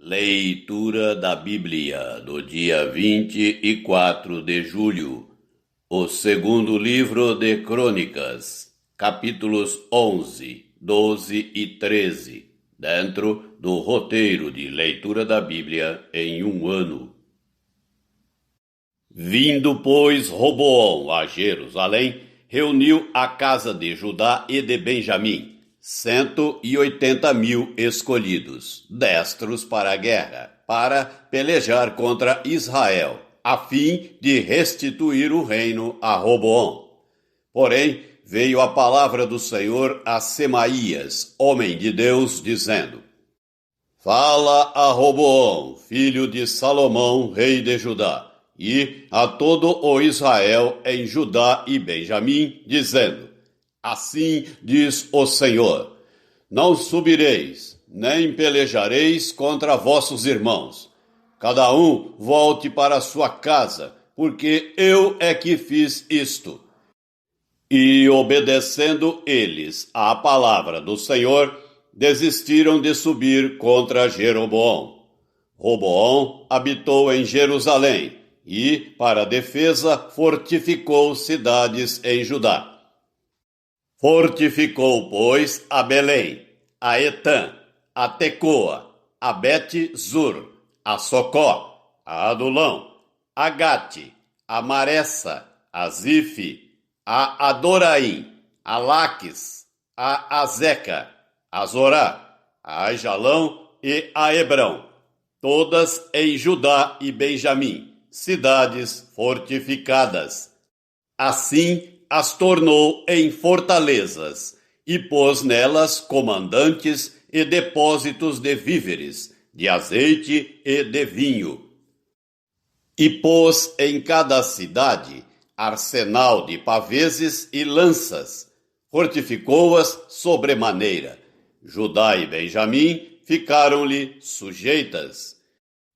Leitura da Bíblia do dia 24 de julho, o segundo livro de Crônicas, capítulos 11, 12 e 13, dentro do roteiro de leitura da Bíblia em um ano. Vindo, pois, Roboão a Jerusalém, reuniu a casa de Judá e de Benjamim, 180.000 escolhidos, destros para a guerra, para pelejar contra Israel, a fim de restituir o reino a Roboão. Porém, veio a palavra do Senhor a Semaías, homem de Deus, dizendo: Fala a Roboão, filho de Salomão, rei de Judá, e a todo o Israel em Judá e Benjamim, dizendo: Assim diz o Senhor: Não subireis, nem pelejareis contra vossos irmãos. Cada um volte para sua casa, porque eu é que fiz isto. E obedecendo eles à palavra do Senhor, desistiram de subir contra Jeroboão. Roboão habitou em Jerusalém e, para a defesa, fortificou cidades em Judá. Fortificou, pois, a Belém, a Etã, a Tecoa, a Bet-Zur, a Socó, a Adulão, a Gate, a Maressa, a Zife, a Adoraim, a Laques, a Azeca, a Zorá, a Ajalão e a Hebrão, todas em Judá e Benjamim, cidades fortificadas. Assim as tornou em fortalezas e pôs nelas comandantes e depósitos de víveres, de azeite e de vinho. E pôs em cada cidade arsenal de paveses e lanças, fortificou-as sobremaneira. Judá e Benjamim ficaram-lhe sujeitas.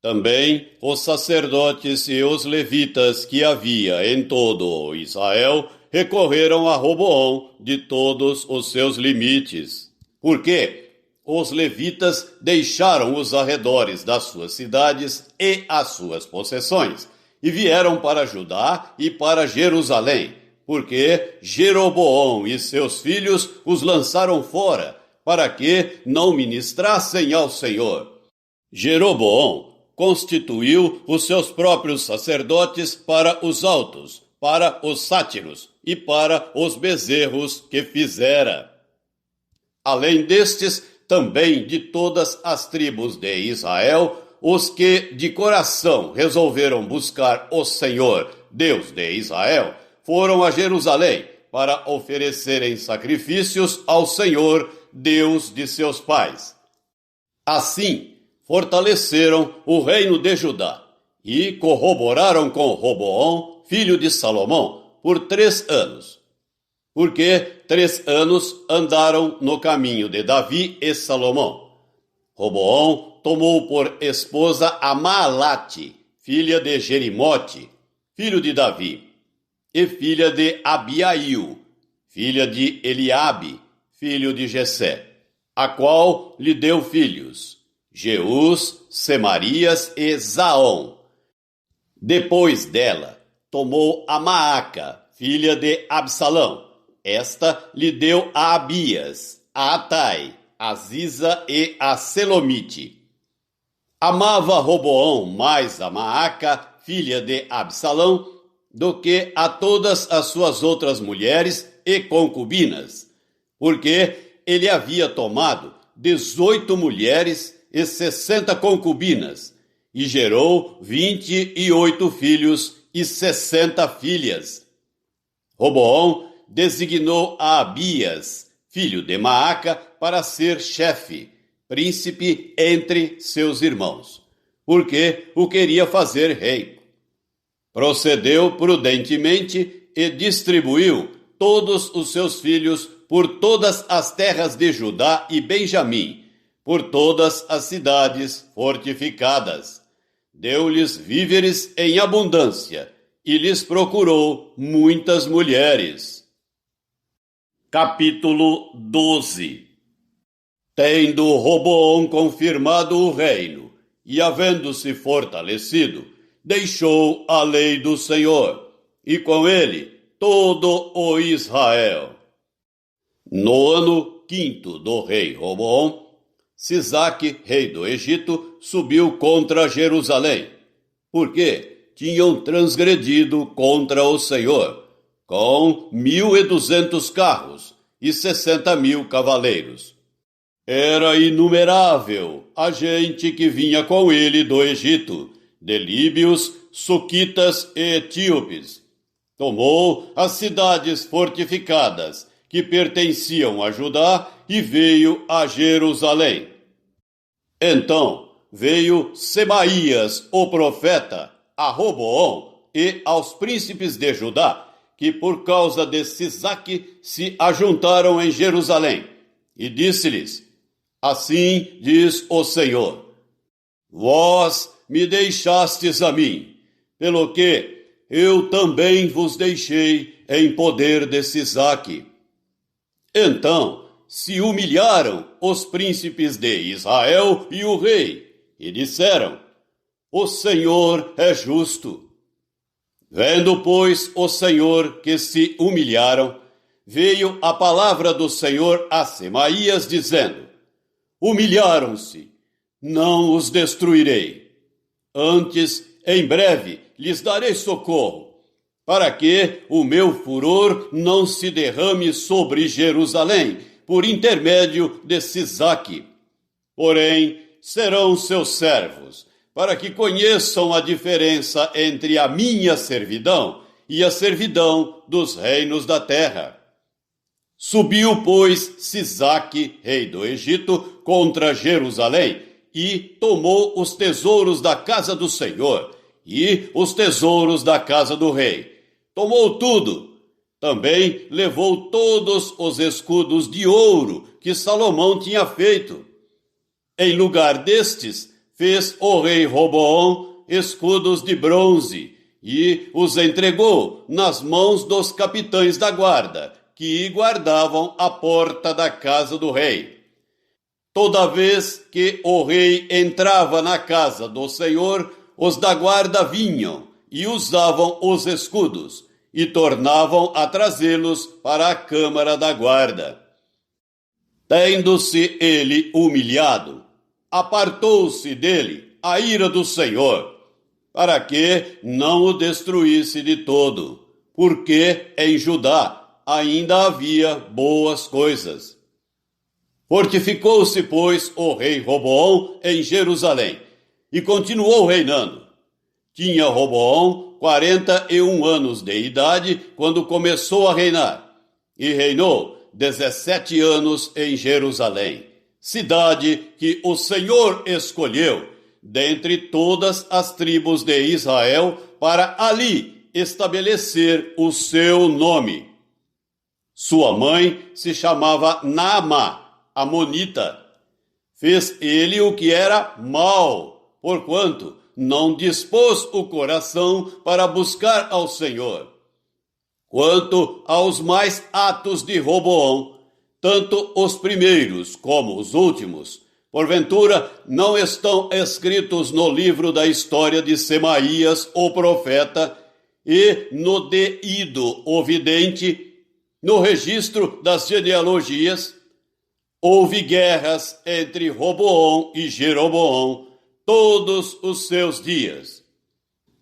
Também os sacerdotes e os levitas que havia em todo o Israel recorreram a Roboão de todos os seus limites. Porque os levitas deixaram os arredores das suas cidades e as suas possessões, e vieram para Judá e para Jerusalém, porque Jeroboão e seus filhos os lançaram fora, para que não ministrassem ao Senhor. Jeroboão constituiu os seus próprios sacerdotes para os altos, para os sátiros e para os bezerros que fizera. Além destes, também de todas as tribos de Israel, os que de coração resolveram buscar o Senhor, Deus de Israel, foram a Jerusalém para oferecerem sacrifícios ao Senhor, Deus de seus pais. Assim, fortaleceram o reino de Judá e corroboraram com Roboão, filho de Salomão, por 3 anos. Porque 3 anos andaram no caminho de Davi e Salomão. Roboão tomou por esposa a Maalate, filha de Jerimote, filho de Davi, e filha de Abiail, filha de Eliabe, filho de Jessé, a qual lhe deu filhos, Jeús, Semarias e Zaom. Depois dela, tomou a Maaca, filha de Absalão. Esta lhe deu a Abias, a Atai, a Ziza e a Selomite. Amava Roboão mais a Maaca, filha de Absalão, do que a todas as suas outras mulheres e concubinas, porque ele havia tomado 18 mulheres e 60 concubinas, e gerou 28 filhos e 60 filhas. Roboão designou a Abias, filho de Maaca, para ser chefe, príncipe entre seus irmãos, porque o queria fazer rei. Procedeu prudentemente e distribuiu todos os seus filhos por todas as terras de Judá e Benjamim, por todas as cidades fortificadas. Deu-lhes víveres em abundância e lhes procurou muitas mulheres. Capítulo 12. Tendo Roboão confirmado o reino e havendo-se fortalecido, deixou a lei do Senhor, e com ele todo o Israel. No ano 5º do rei Roboão, Sisaque, rei do Egito, subiu contra Jerusalém, porque tinham transgredido contra o Senhor, com 1.200 carros e 60.000 cavaleiros. Era inumerável a gente que vinha com ele do Egito, de líbios, suquitas e etíopes. Tomou as cidades fortificadas que pertenciam a Judá e veio a Jerusalém. Então veio Semaías, o profeta, a Roboão e aos príncipes de Judá, que por causa de Sisaque se ajuntaram em Jerusalém, e disse-lhes: Assim diz o Senhor: Vós me deixastes a mim, pelo que eu também vos deixei em poder de Sisaque. Então se humilharam os príncipes de Israel e o rei, e disseram: O Senhor é justo. Vendo, pois, o Senhor que se humilharam, veio a palavra do Senhor a Semaías, dizendo: Humilharam-se, não os destruirei. Antes, em breve, lhes darei socorro, para que o meu furor não se derrame sobre Jerusalém, por intermédio de Sisaque. Porém, serão seus servos, para que conheçam a diferença entre a minha servidão e a servidão dos reinos da terra. Subiu, pois, Sisaque, rei do Egito, contra Jerusalém, e tomou os tesouros da casa do Senhor e os tesouros da casa do rei. Tomou tudo. Também levou todos os escudos de ouro que Salomão tinha feito. Em lugar destes, fez o rei Roboão escudos de bronze e os entregou nas mãos dos capitães da guarda, que guardavam a porta da casa do rei. Toda vez que o rei entrava na casa do Senhor, os da guarda vinham e usavam os escudos, e tornavam a trazê-los para a câmara da guarda. Tendo-se ele humilhado, apartou-se dele a ira do Senhor, para que não o destruísse de todo, porque em Judá ainda havia boas coisas. Fortificou-se, pois, o rei Roboão em Jerusalém, e continuou reinando. Tinha Roboão 41 anos de idade quando começou a reinar, e reinou 17 anos em Jerusalém, cidade que o Senhor escolheu dentre todas as tribos de Israel para ali estabelecer o seu nome. Sua mãe se chamava Naamá, amonita. Fez ele o que era mal, porquanto não dispôs o coração para buscar ao Senhor. Quanto aos mais atos de Roboão, tanto os primeiros como os últimos, porventura não estão escritos no livro da história de Semaías, o profeta, e no de Ido, o vidente, no registro das genealogias. Houve guerras entre Roboão e Jeroboão todos os seus dias.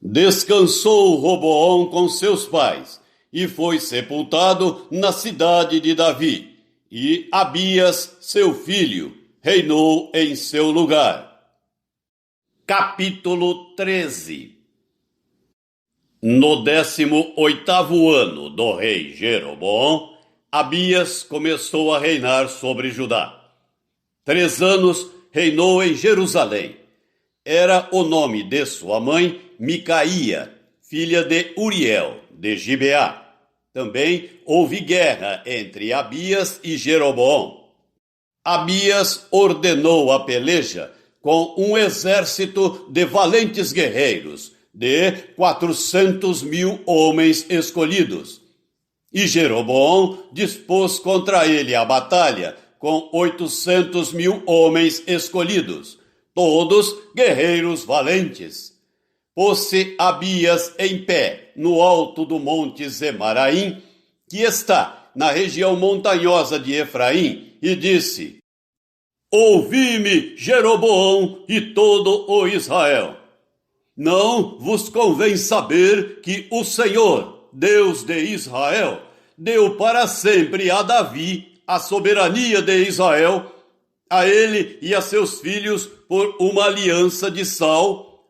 Descansou Roboão com seus pais e foi sepultado na cidade de Davi, e Abias, seu filho, reinou em seu lugar. Capítulo 13. No 18º ano do rei Jeroboão, Abias começou a reinar sobre Judá. 3 anos reinou em Jerusalém. Era o nome de sua mãe Micaía, filha de Uriel, de Gibeá. Também houve guerra entre Abias e Jeroboão. Abias ordenou a peleja com um exército de valentes guerreiros, de 400.000 homens escolhidos. E Jeroboão dispôs contra ele a batalha com 800.000 homens escolhidos, todos guerreiros valentes. Pôs-se Abias em pé no alto do monte Zemaraim, que está na região montanhosa de Efraim, e disse: Ouvi-me, Jeroboão e todo o Israel. Não vos convém saber que o Senhor, Deus de Israel, deu para sempre a Davi a soberania de Israel, a ele e a seus filhos por uma aliança de sal.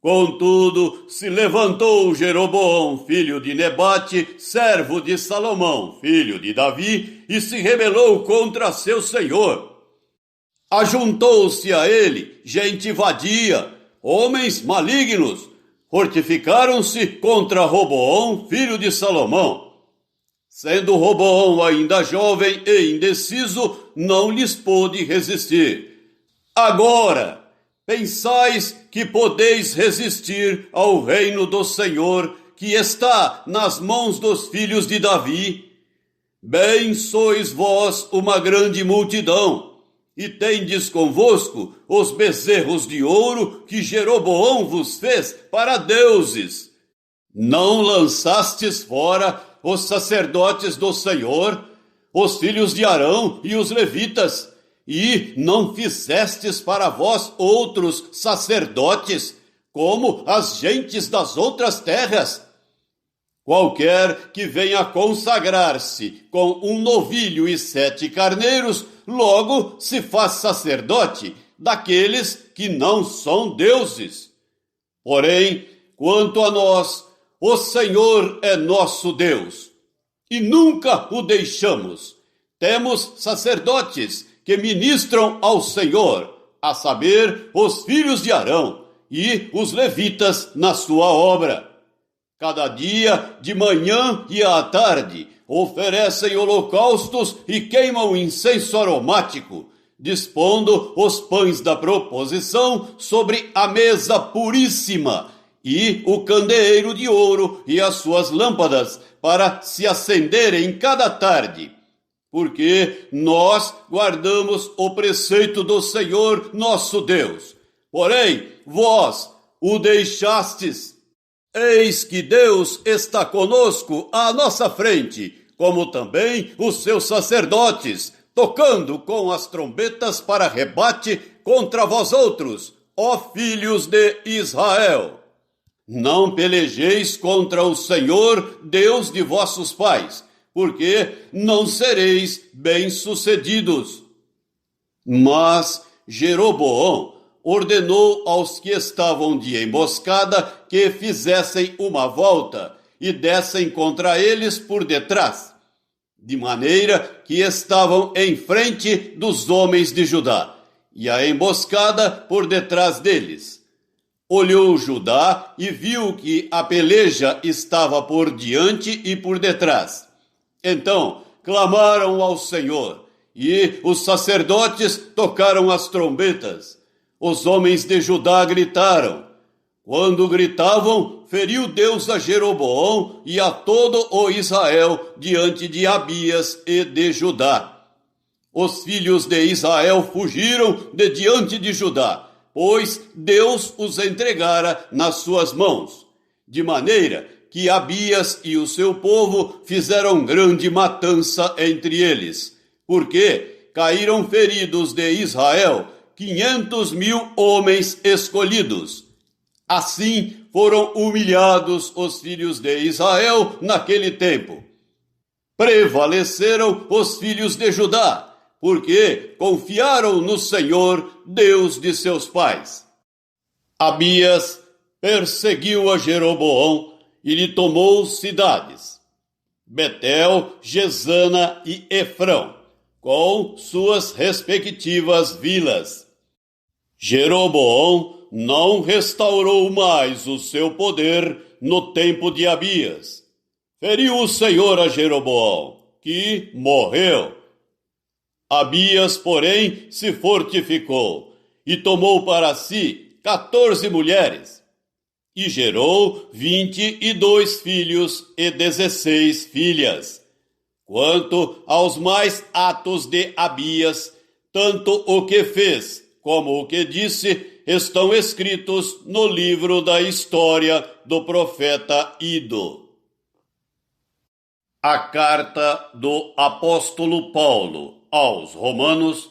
Contudo, se levantou Jeroboão, filho de Nebate, servo de Salomão, filho de Davi, e se rebelou contra seu senhor. Ajuntou-se a ele gente vadia, homens malignos, fortificaram-se contra Roboão, filho de Salomão. Sendo Roboão ainda jovem e indeciso, não lhes pôde resistir. Agora, pensais que podeis resistir ao reino do Senhor, que está nas mãos dos filhos de Davi? Bem sois vós uma grande multidão, e tendes convosco os bezerros de ouro que Jeroboão vos fez para deuses. Não lançastes fora os sacerdotes do Senhor, os filhos de Arão e os levitas, e não fizestes para vós outros sacerdotes, como as gentes das outras terras? Qualquer que venha consagrar-se com um novilho e 7 carneiros, logo se faz sacerdote daqueles que não são deuses. Porém, quanto a nós, o Senhor é nosso Deus, e nunca o deixamos. Temos sacerdotes que ministram ao Senhor, a saber, os filhos de Arão e os levitas na sua obra. Cada dia, de manhã e à tarde, oferecem holocaustos e queimam incenso aromático, dispondo os pães da proposição sobre a mesa puríssima e o candeeiro de ouro e as suas lâmpadas para se acenderem cada tarde. Porque nós guardamos o preceito do Senhor nosso Deus. Porém, vós o deixastes. Eis que Deus está conosco à nossa frente, como também os seus sacerdotes, tocando com as trombetas para rebate contra vós outros, ó filhos de Israel. Não pelejeis contra o Senhor, Deus de vossos pais, porque não sereis bem-sucedidos. Mas Jeroboão ordenou aos que estavam de emboscada que fizessem uma volta e dessem contra eles por detrás, de maneira que estavam em frente dos homens de Judá, e a emboscada por detrás deles. Olhou Judá e viu que a peleja estava por diante e por detrás. Então clamaram ao Senhor, e os sacerdotes tocaram as trombetas. Os homens de Judá gritaram. Quando gritavam, feriu Deus a Jeroboão e a todo o Israel diante de Abias e de Judá. Os filhos de Israel fugiram de diante de Judá, pois Deus os entregara nas suas mãos, de maneira que Abias e o seu povo fizeram grande matança entre eles, porque caíram feridos de Israel 500.000 homens escolhidos. Assim foram humilhados os filhos de Israel naquele tempo. Prevaleceram os filhos de Judá, porque confiaram no Senhor, Deus de seus pais. Abias perseguiu a Jeroboão e lhe tomou cidades: Betel, Gesana e Efrão, com suas respectivas vilas. Jeroboão não restaurou mais o seu poder no tempo de Abias. Feriu o Senhor a Jeroboão, que morreu. Abias, porém, se fortificou e tomou para si 14 mulheres, e gerou 22 filhos e 16 filhas. Quanto aos mais atos de Abias, tanto o que fez como o que disse, estão escritos no livro da história do profeta Ido. A carta do apóstolo Paulo aos Romanos,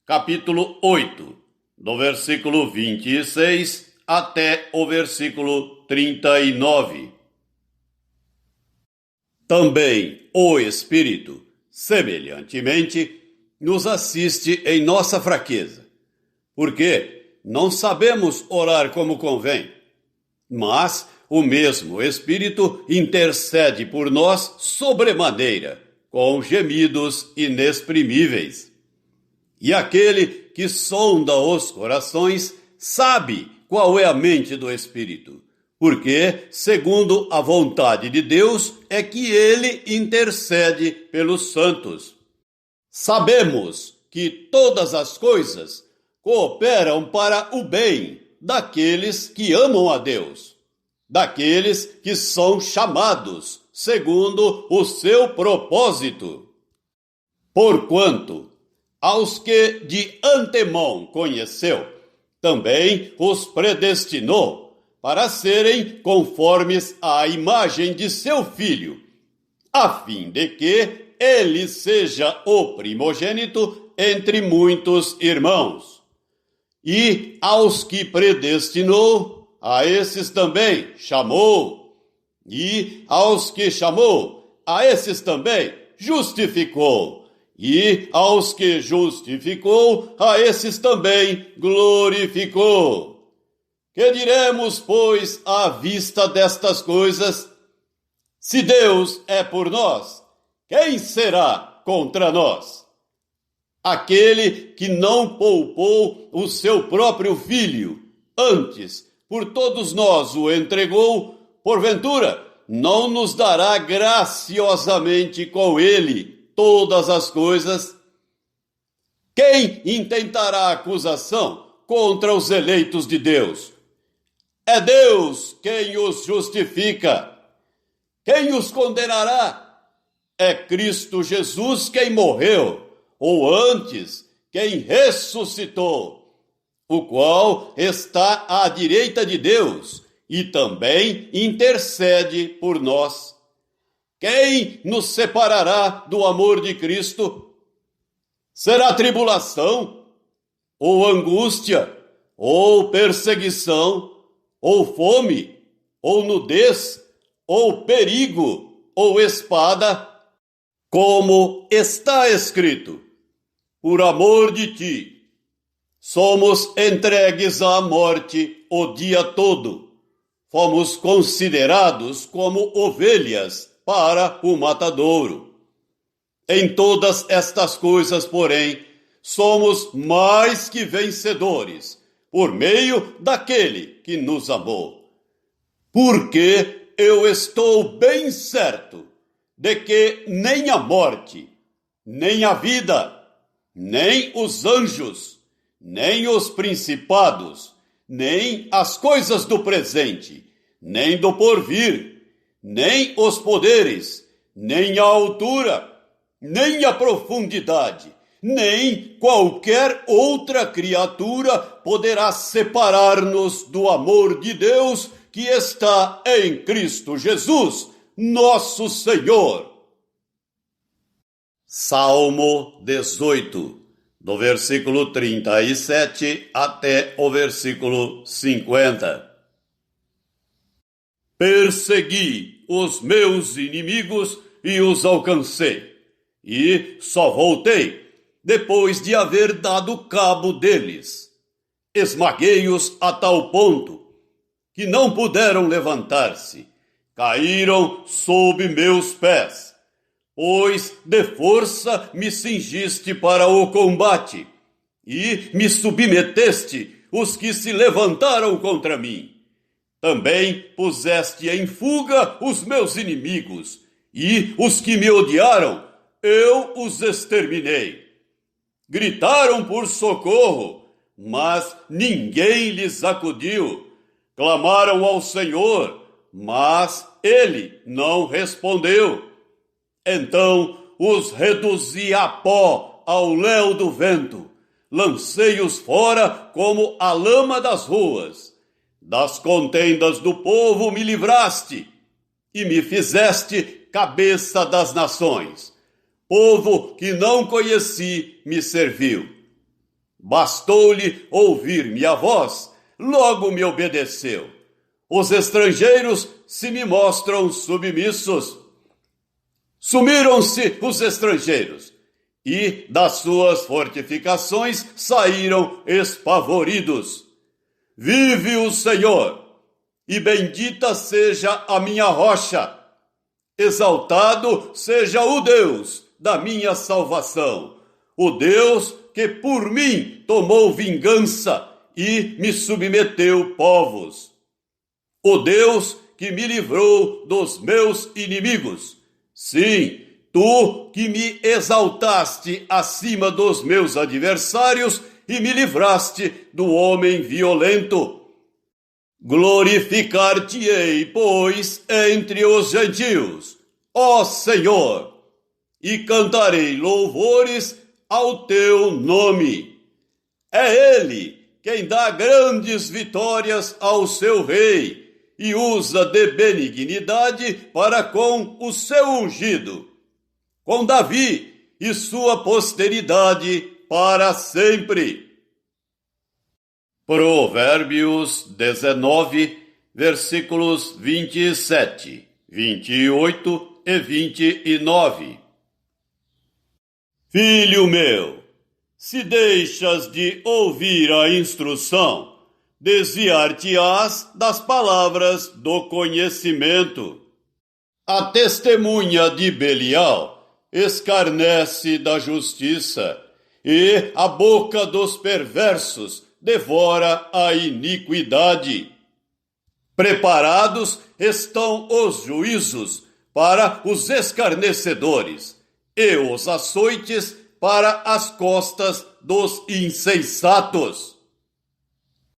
capítulo 8, do versículo 26 até o versículo 39. Também o Espírito, semelhantemente, nos assiste em nossa fraqueza, porque não sabemos orar como convém, mas o mesmo Espírito intercede por nós sobremaneira, com gemidos inexprimíveis. E aquele que sonda os corações sabe qual é a mente do Espírito, porque, segundo a vontade de Deus, é que ele intercede pelos santos. Sabemos que todas as coisas cooperam para o bem daqueles que amam a Deus, daqueles que são chamados segundo o seu propósito. Porquanto, aos que de antemão conheceu, também os predestinou para serem conformes à imagem de seu Filho, a fim de que ele seja o primogênito entre muitos irmãos. E aos que predestinou, a esses também chamou. E aos que chamou, a esses também justificou. E aos que justificou, a esses também glorificou. Que diremos, pois, à vista destas coisas? Se Deus é por nós, quem será contra nós? Aquele que não poupou o seu próprio Filho, antes por todos nós o entregou, porventura não nos dará graciosamente com ele todas as coisas? Quem intentará acusação contra os eleitos de Deus? É Deus quem os justifica. Quem os condenará? É Cristo Jesus quem morreu, ou antes, quem ressuscitou, o qual está à direita de Deus e também intercede por nós. Quem nos separará do amor de Cristo? Será tribulação, ou angústia, ou perseguição, ou fome, ou nudez, ou perigo, ou espada? Como está escrito: por amor de ti, somos entregues à morte o dia todo. Fomos considerados como ovelhas para o matadouro. Em todas estas coisas, porém, somos mais que vencedores, por meio daquele que nos amou. Porque eu estou bem certo de que nem a morte, nem a vida, nem os anjos, nem os principados, nem as coisas do presente, nem do porvir, nem os poderes, nem a altura, nem a profundidade, nem qualquer outra criatura poderá separar-nos do amor de Deus que está em Cristo Jesus, nosso Senhor. Salmo 18, do versículo 37 até o versículo 50. Persegui os meus inimigos e os alcancei, e só voltei depois de haver dado cabo deles. Esmaguei-os a tal ponto que não puderam levantar-se, caíram sob meus pés, pois de força me cingiste para o combate, e me submeteste os que se levantaram contra mim. Também puseste em fuga os meus inimigos, e os que me odiaram, eu os exterminei. Gritaram por socorro, mas ninguém lhes acudiu. Clamaram ao Senhor, mas ele não respondeu. Então os reduzi a pó ao léu do vento, lancei-os fora como a lama das ruas. Das contendas do povo me livraste, e me fizeste cabeça das nações. Povo que não conheci me serviu. Bastou-lhe ouvir minha voz, logo me obedeceu. Os estrangeiros se me mostram submissos. Sumiram-se os estrangeiros, e das suas fortificações saíram espavoridos. Vive o Senhor, e bendita seja a minha rocha. Exaltado seja o Deus da minha salvação, o Deus que por mim tomou vingança e me submeteu povos. O Deus que me livrou dos meus inimigos. Sim, tu que me exaltaste acima dos meus adversários e me livraste do homem violento. Glorificar-te-ei, pois, entre os gentios, ó Senhor, e cantarei louvores ao teu nome. É ele quem dá grandes vitórias ao seu rei e usa de benignidade para com o seu ungido, com Davi e sua posteridade para sempre. Provérbios 19, versículos 27, 28 e 29. Filho meu, se deixas de ouvir a instrução, desviar-te-ás das palavras do conhecimento. A testemunha de Belial escarnece da justiça, e a boca dos perversos devora a iniquidade. Preparados estão os juízos para os escarnecedores, e os açoites para as costas dos insensatos.